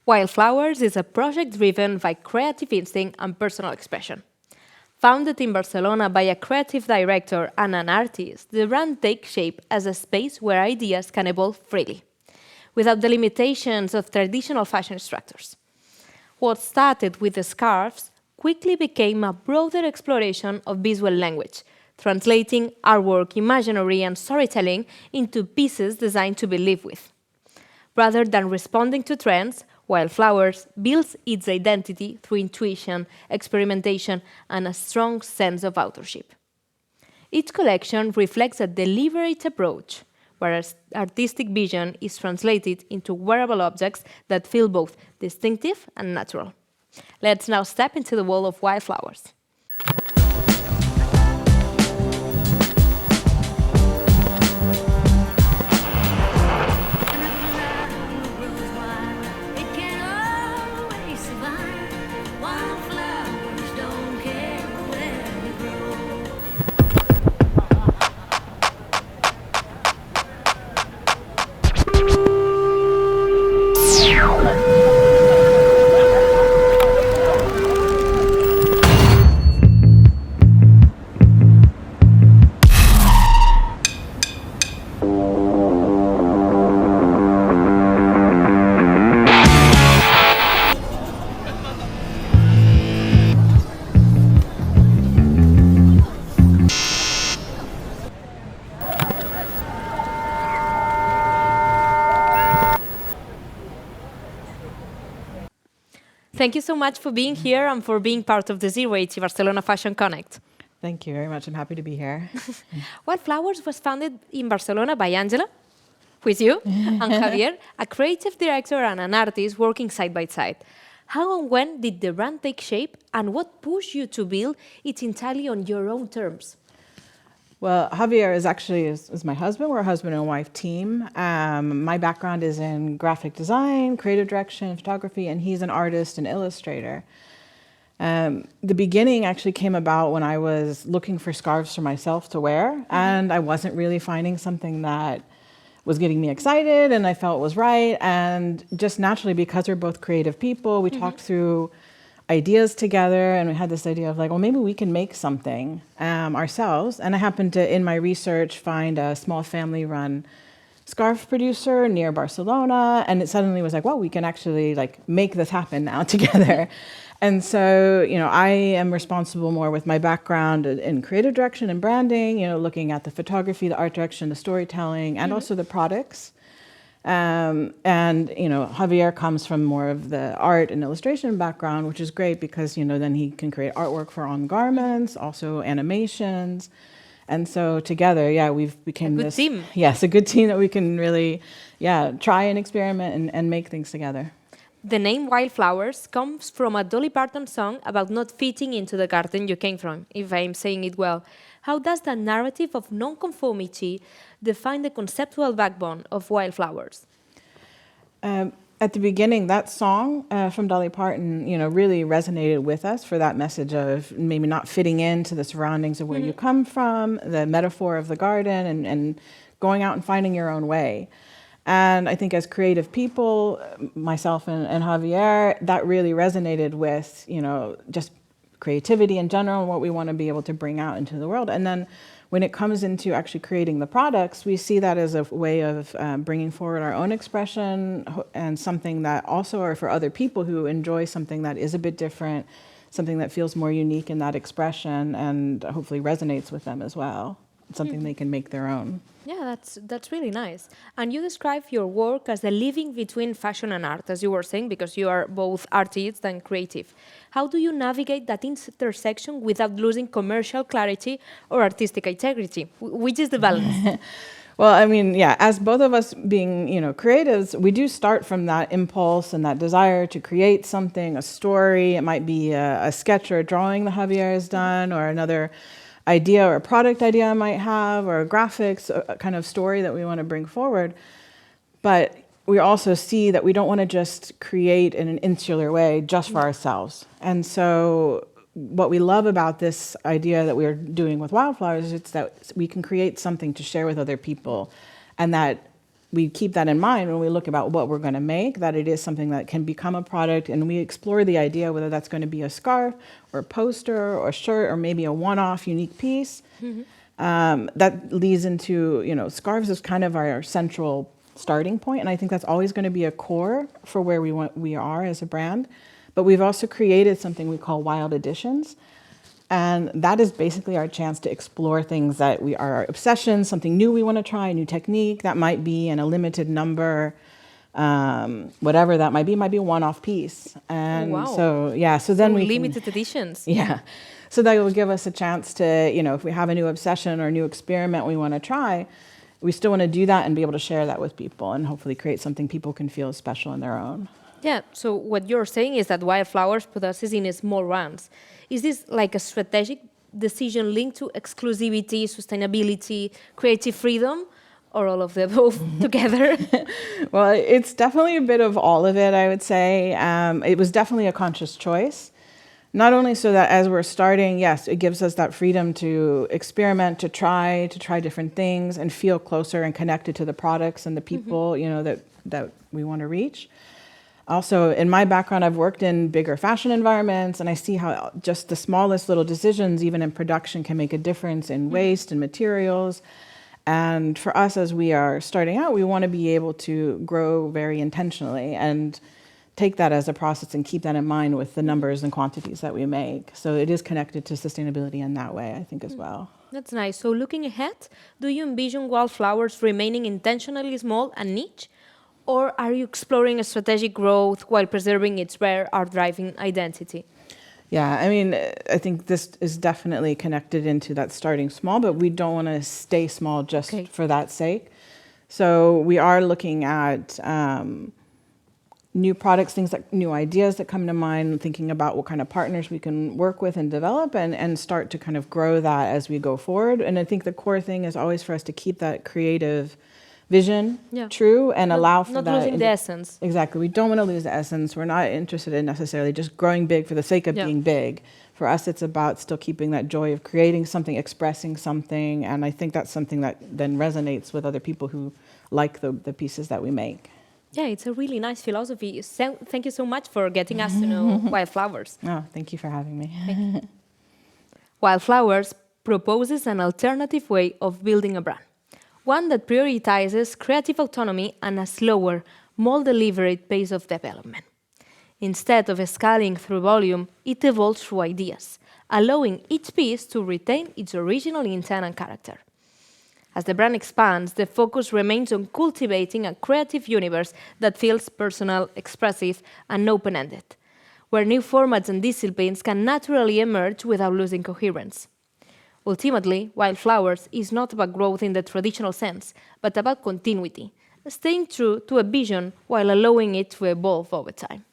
Wildflowers is a project driven by creative instinct and personal expression. Founded in Barcelona by a creative director and an artist, the brand takes shape as a space where ideas can evolve freely, without the limitations of traditional fashion structures. What started with the scarves quickly became a broader exploration of visual language, translating artwork, imaginary, and storytelling into pieces designed to be lived with. Rather than responding to trends, Wildflowers builds its identity through intuition, experimentation, and a strong sense of authorship. Each collection reflects a deliberate approach, where artistic vision is translated into wearable objects that feel both distinctive and natural. Let's now step into the world of Wildflowers. Thank you so much for being here and for being part of the 080 Barcelona Fashion Connect. Thank you very much. I'm happy to be here. Wildflowers was founded in Barcelona by Angela, who is you, and Javier, a creative director and an artist working side by side. How and when did the brand take shape, and what pushed you to build it entirely on your own terms? Well, Javier is my husband. We're a husband and wife team. My background is in graphic design, creative direction, photography, and he's an artist and illustrator. The beginning actually came about when I was looking for scarves for myself to wear, and I wasn't really finding something that was getting me excited and I felt was right. And just naturally, because we're both creative people, we talked through ideas together, and we had this idea of like, well, maybe we can make something ourselves. And I happened to, in my research, find a small family-run scarf producer near Barcelona, and it suddenly was like, well, we can actually like make this happen now together. And so, I am responsible more with my background in creative direction and branding, looking at the photography, the art direction, the storytelling, and also the products. Javier comes from more of the art and illustration background, which is great because, then he can create artwork for on garments, also animations. And so together, we've become a good team. Yes, a good team that we can really, try and experiment and make things together. The name Wildflowers comes from a Dolly Parton song about not fitting into the garden you came from, if I'm saying it well. How does the narrative of nonconformity define the conceptual backbone of Wildflowers? At the beginning, that song from Dolly Parton, really resonated with us for that message of maybe not fitting into the surroundings of where you come from, the metaphor of the garden, and going out and finding your own way. And I think as creative people, myself and Javier, that really resonated with, just creativity in general and what we want to be able to bring out into the world. And then when it comes into actually creating the products, we see that as a way of bringing forward our own expression and something that also are for other people who enjoy something that is a bit different, something that feels more unique in that expression and hopefully resonates with them as well. Something they can make their own. Yeah, that's really nice. And you describe your work as a living between fashion and art, as you were saying, because you are both artist and creative. How do you navigate that intersection without losing commercial clarity or artistic integrity? Which is the balance? Well, as both of us being, creatives, we do start from that impulse and that desire to create something, a story. It might be a sketch or a drawing that Javier has done, or another idea or a product idea I might have, or a graphics a kind of story that we want to bring forward. But we also see that we don't want to just create in an insular way just for ourselves. And so what we love about this idea that we're doing with Wildflowers is it's that we can create something to share with other people, and that we keep that in mind when we look about what we're going to make, that it is something that can become a product, and we explore the idea whether that's going to be a scarf or a poster or a shirt or maybe a one-off unique piece. That leads into, scarves is kind of our central starting point, and I think that's always going to be a core for where we are as a brand. But we've also created something we call Wild Editions, and that is basically our chance to explore things that are our obsessions, something new we want to try, a new technique that might be in a limited number, whatever that might be a one-off piece. And wow. So then we limited editions. Yeah. So that will give us a chance to, if we have a new obsession or a new experiment we want to try, we still want to do that and be able to share that with people and hopefully create something people can feel special in their own. Yeah, so what you're saying is that Wildflowers produces in small runs. Is this like a strategic decision linked to exclusivity, sustainability, creative freedom, or all of the above together? Well, it's definitely a bit of all of it, I would say. It was definitely a conscious choice. Not only so that as we're starting, yes, it gives us that freedom to experiment, to try different things and feel closer and connected to the products and the people, that we want to reach. Also, in my background, I've worked in bigger fashion environments, and I see how just the smallest little decisions, even in production, can make a difference in waste and materials. And for us, as we are starting out, we want to be able to grow very intentionally and take that as a process and keep that in mind with the numbers and quantities that we make. So it is connected to sustainability in that way, I think, as well. That's nice. So looking ahead, do you envision Wildflowers remaining intentionally small and niche? Or are you exploring a strategic growth while preserving its rare art-driving identity? Yeah, I think this is definitely connected into that starting small, but we don't want to stay small just for that sake. So we are looking at new products, new ideas that come to mind, thinking about what kind of partners we can work with and develop and start to kind of grow that as we go forward. And I think the core thing is always for us to keep that creative vision true and allow for not that. Not losing the essence. Exactly. We don't want to lose the essence. We're not interested in necessarily just growing big for the sake of being big. For us, it's about still keeping that joy of creating something, expressing something. And I think that's something that then resonates with other people who like the pieces that we make. Yeah, it's a really nice philosophy. So, thank you so much for getting us to know Wildflowers. Oh, thank you for having me. Wildflowers proposes an alternative way of building a brand, one that prioritizes creative autonomy and a slower, more deliberate pace of development. Instead of scaling through volume, it evolves through ideas, allowing each piece to retain its original intent and character. As the brand expands, the focus remains on cultivating a creative universe that feels personal, expressive, and open-ended, where new formats and disciplines can naturally emerge without losing coherence. Ultimately, Wildflowers is not about growth in the traditional sense, but about continuity, staying true to a vision while allowing it to evolve over time.